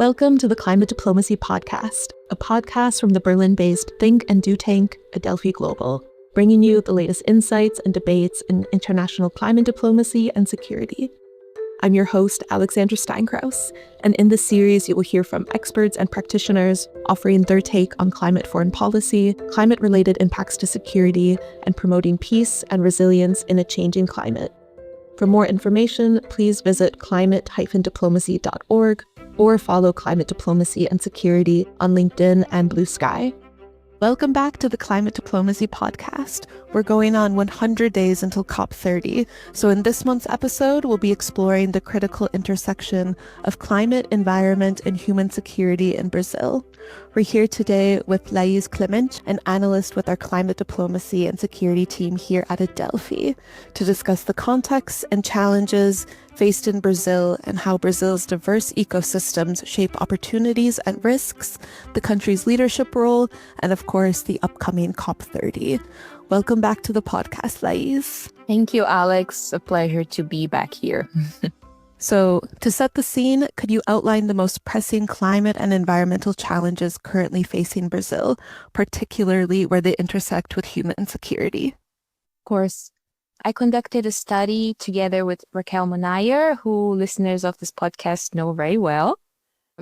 Welcome to the Climate Diplomacy Podcast, a podcast from the Berlin-based Think and Do Tank, Adelphi Global, bringing you the latest insights and debates in international climate diplomacy and security. I'm your host, Alexandra Steinkraus, and in this series you will hear from experts and practitioners offering their take on climate foreign policy, climate-related impacts to security, and promoting peace and resilience in a changing climate. For more information, please visit climate-diplomacy.org or follow Climate Diplomacy and Security on LinkedIn and Blue Sky. Welcome back to the Climate Diplomacy Podcast. We're going on 100 days until COP30. So in this month's episode, we'll be exploring the critical intersection of climate, environment, and human security in Brazil. We're here today with Laís Clement, an analyst with our Climate Diplomacy and Security team here at Adelphi, to discuss the context and challenges faced in Brazil and how Brazil's diverse ecosystems shape opportunities and risks, the country's leadership role, and of course, the upcoming COP30. Welcome back to the podcast, Laís. Thank you, Alex. A pleasure to be back here. So, to set the scene, could you outline the most pressing climate and environmental challenges currently facing Brazil, particularly where they intersect with human security? Of course. I conducted a study together with Raquel Monayer, who listeners of this podcast know very well,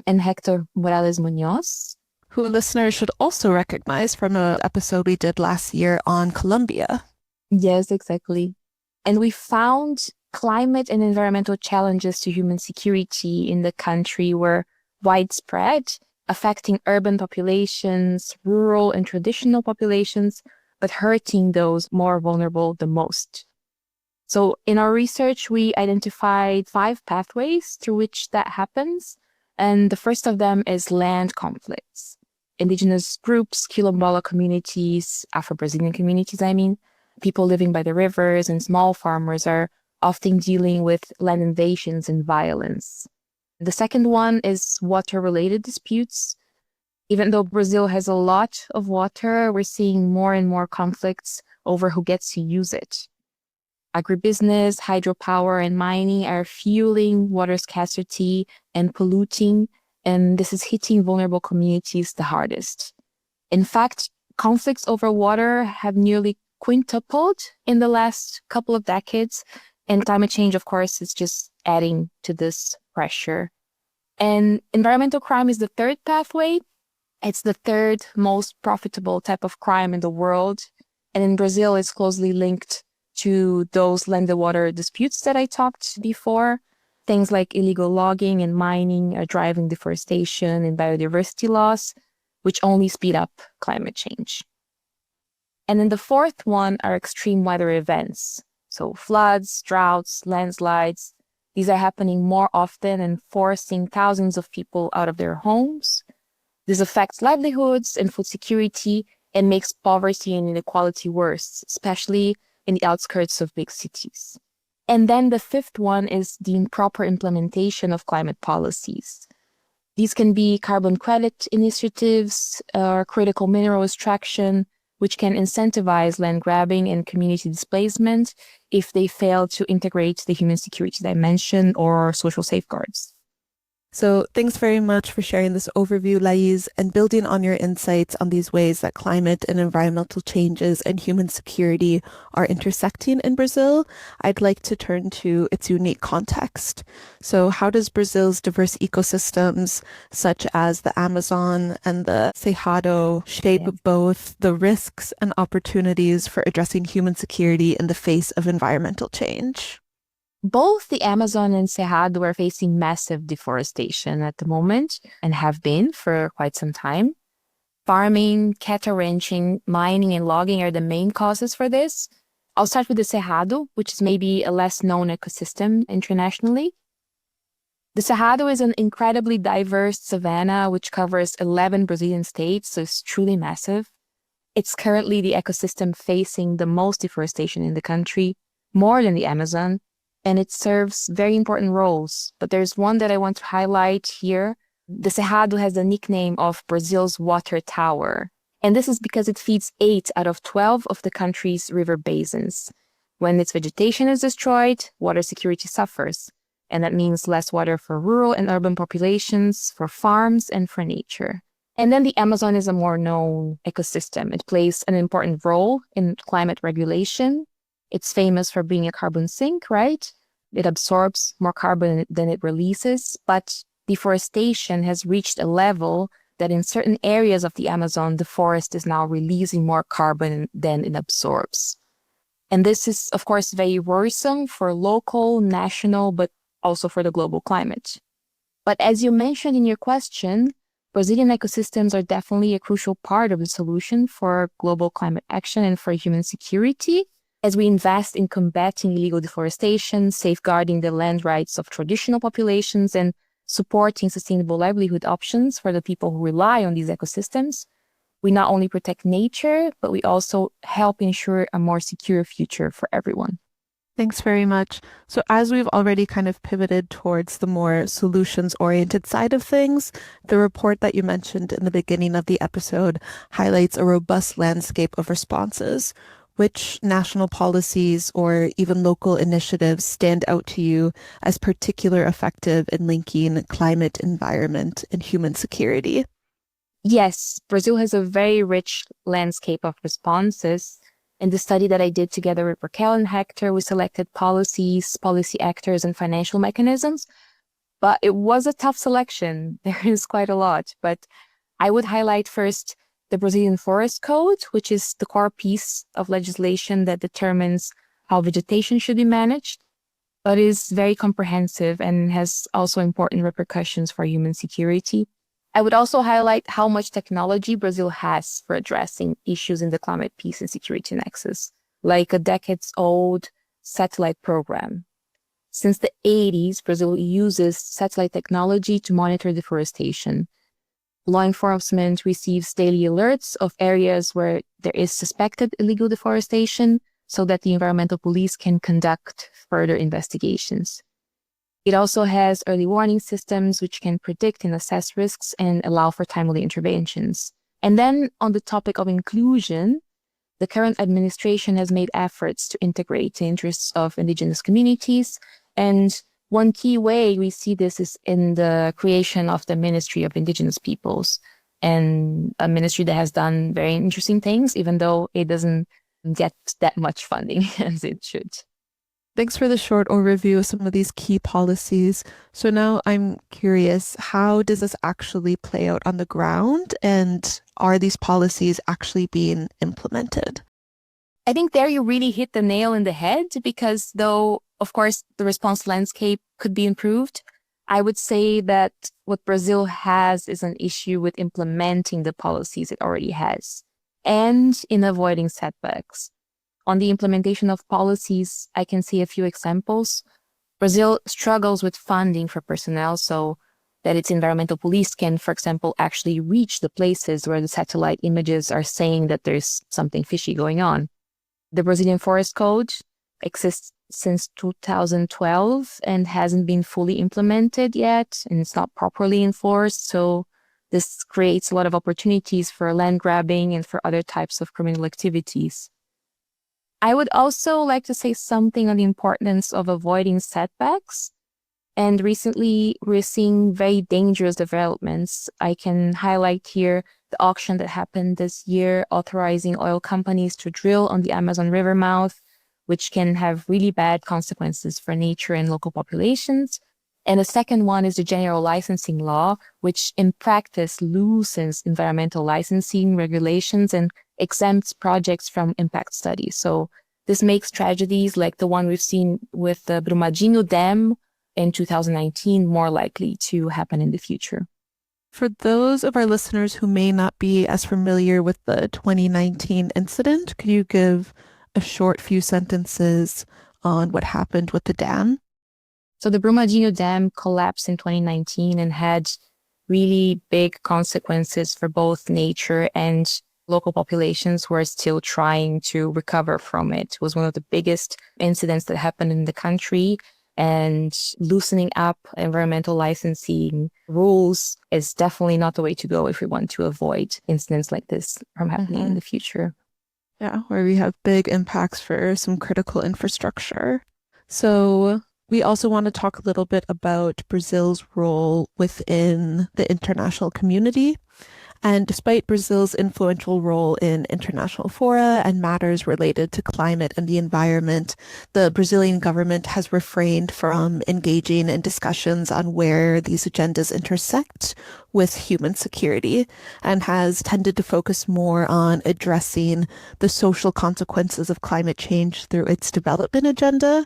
and Hector Morales Munoz, who listeners should also recognize from an episode we did last year on Colombia. Yes, exactly. And we found climate and environmental challenges to human security in the country were widespread, affecting urban populations, rural and traditional populations, but hurting those more vulnerable the most. So in our research, we identified 5 pathways through which that happens. And the first of them is land conflicts. Indigenous groups, Quilombola communities, Afro-Brazilian communities, people living by the rivers and small farmers are often dealing with land invasions and violence. The second one is water-related disputes. Even though Brazil has a lot of water, we're seeing more and more conflicts over who gets to use it. Agribusiness, hydropower, and mining are fueling water scarcity and polluting, and this is hitting vulnerable communities the hardest. In fact, conflicts over water have nearly quintupled in the last couple of decades, and climate change, of course, is just adding to this pressure. And environmental crime is the third pathway. It's the third most profitable type of crime in the world. And in Brazil, it's closely linked to those land and water disputes that I talked before. Things like illegal logging and mining are driving deforestation and biodiversity loss, which only speed up climate change. And then the fourth one are extreme weather events. So floods, droughts, landslides. These are happening more often and forcing thousands of people out of their homes. This affects livelihoods and food security and makes poverty and inequality worse, especially in the outskirts of big cities. And then the fifth one is the improper implementation of climate policies. These can be carbon credit initiatives or critical mineral extraction, which can incentivize land grabbing and community displacement if they fail to integrate the human security dimension or social safeguards. So thanks very much for sharing this overview, Laís, and building on your insights on these ways that climate and environmental changes and human security are intersecting in Brazil. I'd like to turn to its unique context. So how does Brazil's diverse ecosystems, such as the Amazon and the Cerrado, shape both the risks and opportunities for addressing human security in the face of environmental change? Both the Amazon and Cerrado are facing massive deforestation at the moment and have been for quite some time. Farming, cattle ranching, mining, and logging are the main causes for this. I'll start with the Cerrado, which is maybe a less known ecosystem internationally. The Cerrado is an incredibly diverse savanna which covers 11 Brazilian states, so it's truly massive. It's currently the ecosystem facing the most deforestation in the country, more than the Amazon. And it serves very important roles. But there's one that I want to highlight here. The Cerrado has the nickname of Brazil's water tower. And this is because it feeds 8 out of 12 of the country's river basins. When its vegetation is destroyed, water security suffers. And that means less water for rural and urban populations, for farms, and for nature. And then the Amazon is a more known ecosystem. It plays an important role in climate regulation. It's famous for being a carbon sink, right? It absorbs more carbon than it releases, but deforestation has reached a level that in certain areas of the Amazon, the forest is now releasing more carbon than it absorbs. And this is, of course, very worrisome for local, national, but also for the global climate. But as you mentioned in your question, Brazilian ecosystems are definitely a crucial part of the solution for global climate action and for human security. As we invest in combating illegal deforestation, safeguarding the land rights of traditional populations, and supporting sustainable livelihood options for the people who rely on these ecosystems, we not only protect nature, but we also help ensure a more secure future for everyone. Thanks very much. So as we've already kind of pivoted towards the more solutions-oriented side of things, the report that you mentioned in the beginning of the episode highlights a robust landscape of responses. Which national policies or even local initiatives stand out to you as particularly effective in linking climate, environment, and human security? Yes, Brazil has a very rich landscape of responses. In the study that I did together with Raquel and Hector, we selected policies, policy actors, and financial mechanisms. But it was a tough selection. There is quite a lot. But I would highlight first the Brazilian Forest Code, which is the core piece of legislation that determines how vegetation should be managed, but is very comprehensive and has also important repercussions for human security. I would also highlight how much technology Brazil has for addressing issues in the climate, peace, and security nexus, like a decades-old satellite program. Since the 80s, Brazil uses satellite technology to monitor deforestation. Law enforcement receives daily alerts of areas where there is suspected illegal deforestation so that the environmental police can conduct further investigations. It also has early warning systems which can predict and assess risks and allow for timely interventions. And then on the topic of inclusion, the current administration has made efforts to integrate the interests of indigenous communities. And one key way we see this is in the creation of the Ministry of Indigenous Peoples, and a ministry that has done very interesting things, even though it doesn't get that much funding as it should. Thanks for the short overview of some of these key policies. So now I'm curious, how does this actually play out on the ground, and are these policies actually being implemented? I think there you really hit the nail in the head, because though, of course, the response landscape could be improved, I would say that what Brazil has is an issue with implementing the policies it already has and in avoiding setbacks. On the implementation of policies, I can see a few examples. Brazil struggles with funding for personnel so that its environmental police can, for example, actually reach the places where the satellite images are saying that there's something fishy going on. The Brazilian Forest Code exists since 2012 and hasn't been fully implemented yet, and it's not properly enforced. So this creates a lot of opportunities for land grabbing and for other types of criminal activities. I would also like to say something on the importance of avoiding setbacks. And recently, we're seeing very dangerous developments. I can highlight here the auction that happened this year, authorizing oil companies to drill on the Amazon River mouth, which can have really bad consequences for nature and local populations. And the second one is the general licensing law, which in practice loosens environmental licensing regulations and exempts projects from impact studies. So this makes tragedies like the one we've seen with the Brumadinho Dam in 2019 more likely to happen in the future. For those of our listeners who may not be as familiar with the 2019 incident, could you give a short few sentences on what happened with the dam? So the Brumadinho Dam collapsed in 2019 and had really big consequences for both nature and local populations who are still trying to recover from it. It was one of the biggest incidents that happened in the country, and loosening up environmental licensing rules is definitely not the way to go if we want to avoid incidents like this from happening in the future. Yeah, where we have big impacts for some critical infrastructure. So We also want to talk a little bit about Brazil's role within the international community. And despite Brazil's influential role in international fora and matters related to climate and the environment, the Brazilian government has refrained from engaging in discussions on where these agendas intersect with human security and has tended to focus more on addressing the social consequences of climate change through its development agenda.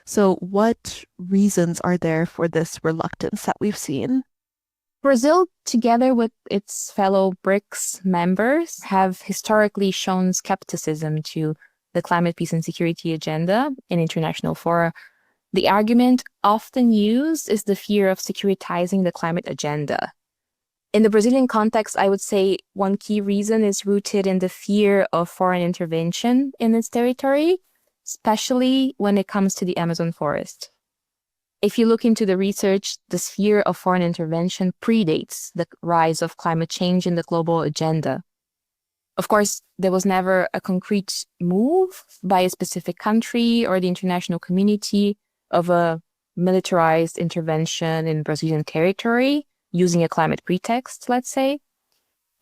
So, what reasons are there for this reluctance that we've seen? Brazil, together with its fellow BRICS members, have historically shown skepticism to the climate, peace, and security agenda in international fora. The argument often used is the fear of securitizing the climate agenda. In the Brazilian context, I would say one key reason is rooted in the fear of foreign intervention in its territory, especially when it comes to the Amazon forest. If you look into the research, the sphere of foreign intervention predates the rise of climate change in the global agenda. Of course, there was never a concrete move by a specific country or the international community of a militarized intervention in Brazilian territory using a climate pretext, let's say.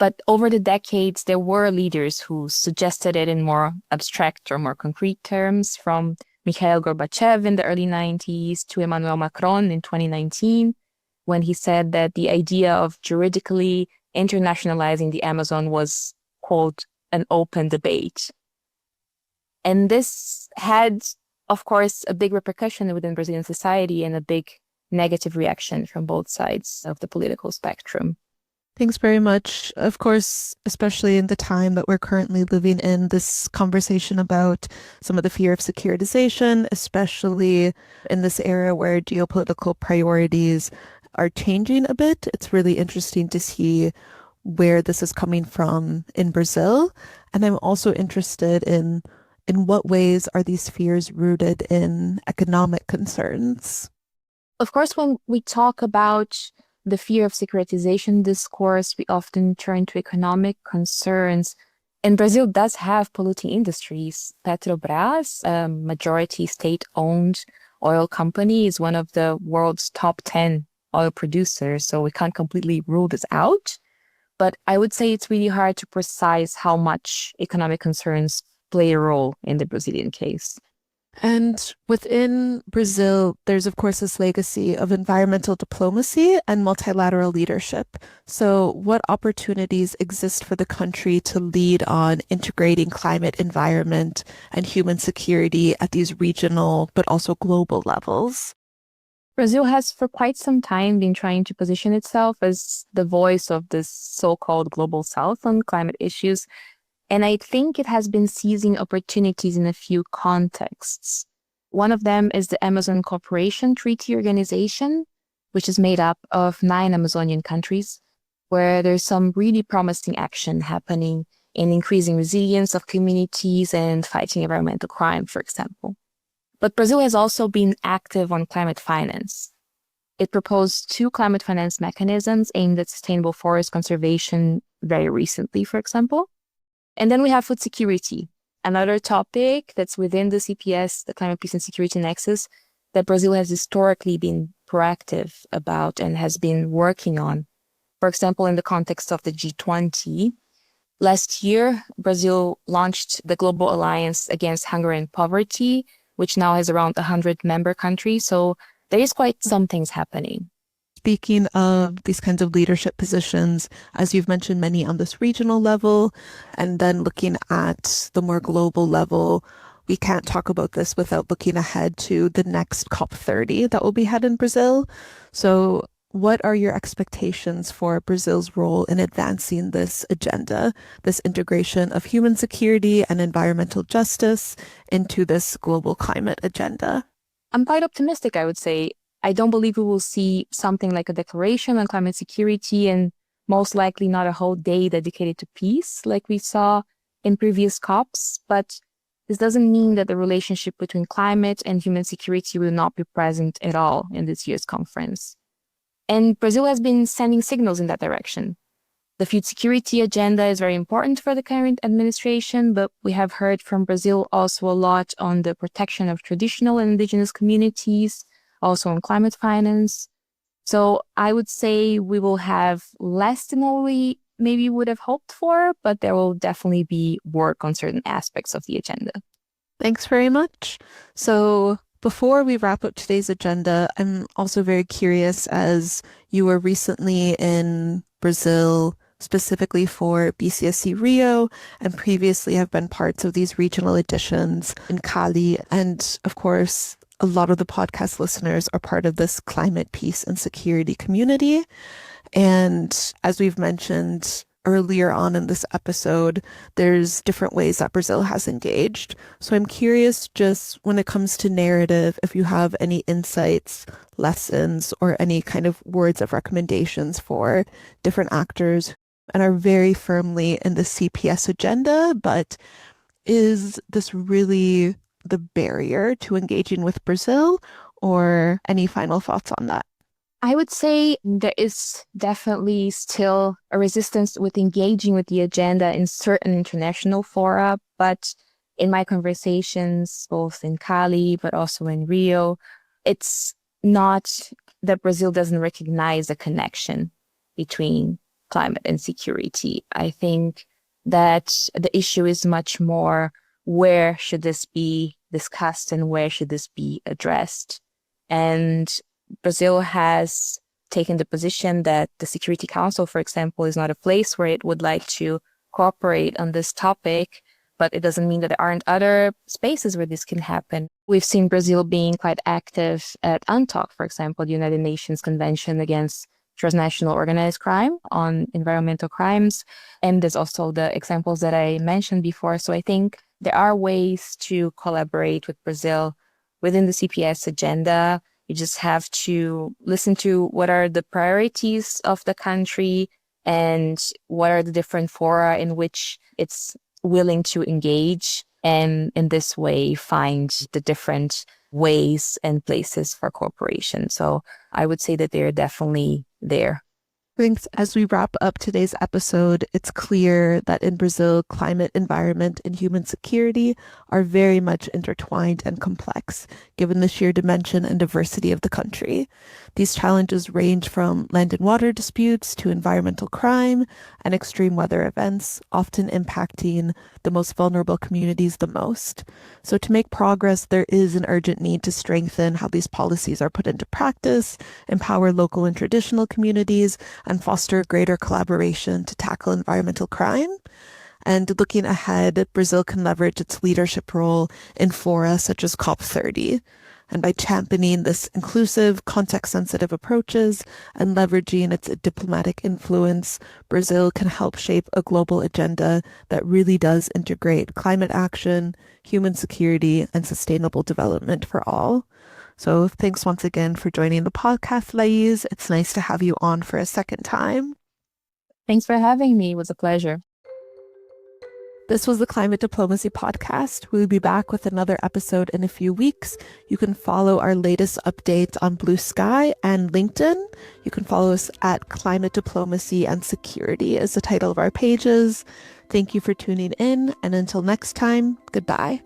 But over the decades, there were leaders who suggested it in more abstract or more concrete terms, from Mikhail Gorbachev in the early 90s to Emmanuel Macron in 2019, when he said that the idea of juridically internationalizing the Amazon was, quote, an open debate. And this had, of course, a big repercussion within Brazilian society and a big negative reaction from both sides of the political spectrum. Thanks very much. Of course, especially in the time that we're currently living in, this conversation about some of the fear of securitization, especially in this era where geopolitical priorities are changing a bit. It's really interesting to see where this is coming from in Brazil. And I'm also interested in what ways are these fears rooted in economic concerns? Of course, when we talk about the fear of securitization discourse, we often turn to economic concerns. And Brazil does have polluting industries. Petrobras, a majority state-owned oil company, is one of the world's top 10 oil producers. So we can't completely rule this out. But I would say it's really hard to precise how much economic concerns play a role in the Brazilian case. And within Brazil, there's of course this legacy of environmental diplomacy and multilateral leadership. So, what opportunities exist for the country to lead on integrating climate, environment, and human security at these regional but also global levels? Brazil has for quite some time been trying to position itself as the voice of this so-called global south on climate issues. And I think it has been seizing opportunities in a few contexts. One of them is the Amazon Cooperation Treaty Organization, which is made up of 9 Amazonian countries, where there's some really promising action happening in increasing resilience of communities and fighting environmental crime, for example. But Brazil has also been active on climate finance. It proposed 2 climate finance mechanisms aimed at sustainable forest conservation very recently, for example. And then we have food security, another topic that's within the CPS, the Climate, Peace, and Security Nexus, that Brazil has historically been proactive about and has been working on. For example, in the context of the G20, last year, Brazil launched the Global Alliance Against Hunger and Poverty, which now has around 100 member countries. So there is quite some things happening. Speaking of these kinds of leadership positions, as you've mentioned, many on this regional level, and then looking at the more global level, we can't talk about this without looking ahead to the next COP30 that will be held in Brazil. So what are your expectations for Brazil's role in advancing this agenda, this integration of human security and environmental justice into this global climate agenda? I'm quite optimistic, I would say. I don't believe we will see something like a declaration on climate security and most likely not a whole day dedicated to peace like we saw in previous COPs. But this doesn't mean that the relationship between climate and human security will not be present at all in this year's conference. And Brazil has been sending signals in that direction. The food security agenda is very important for the current administration, but we have heard from Brazil also a lot on the protection of traditional and indigenous communities, also on climate finance. So I would say we will have less than what we maybe would have hoped for, but there will definitely be work on certain aspects of the agenda. Thanks very much. So before we wrap up today's agenda, I'm also very curious, as you were recently in Brazil specifically for BCSC Rio and previously have been parts of these regional editions in Cali. And of course, a lot of the podcast listeners are part of this climate, peace, and security community. And as we've mentioned earlier on in this episode, there's different ways that Brazil has engaged. So I'm curious, just when it comes to narrative, if you have any insights, lessons, or any kind of words of recommendations for different actors and are very firmly in the CPS agenda, but is this really the barrier to engaging with Brazil? Or any final thoughts on that? I would say there is definitely still a resistance with engaging with the agenda in certain international fora, but in my conversations, both in Cali, but also in Rio, it's not that Brazil doesn't recognize a connection between climate and security. I think that the issue is much more, where should this be discussed and where should this be addressed? And Brazil has taken the position that the Security Council, for example, is not a place where it would like to cooperate on this topic, but it doesn't mean that there aren't other spaces where this can happen. We've seen Brazil being quite active at UNTOC, for example, the United Nations Convention Against Transnational Organized Crime on Environmental Crimes. And there's also the examples that I mentioned before. So I think there are ways to collaborate with Brazil within the CPS agenda. You just have to listen to what are the priorities of the country and what are the different fora in which it's willing to engage, and in this way find the different ways and places for cooperation. So I would say that they're definitely there. Thanks. As we wrap up today's episode, it's clear that in Brazil, climate, environment, and human security are very much intertwined and complex, given the sheer dimension and diversity of the country. These challenges range from land and water disputes to environmental crime and extreme weather events, often impacting the most vulnerable communities the most. So to make progress, there is an urgent need to strengthen how these policies are put into practice, empower local and traditional communities, and foster greater collaboration to tackle environmental crime. And looking ahead, Brazil can leverage its leadership role in fora such as COP30. And by championing this inclusive, context-sensitive approaches and leveraging its diplomatic influence, Brazil can help shape a global agenda that really does integrate climate action, human security, and sustainable development for all. So thanks once again for joining the podcast, Lais. It's nice to have you on for a second time. Thanks for having me. It was a pleasure. This was the Climate Diplomacy Podcast. We'll be back with another episode in a few weeks. You can follow our latest updates on Blue Sky and LinkedIn. You can follow us at Climate Diplomacy and Security is the title of our pages. Thank you for tuning in, and until next time, goodbye.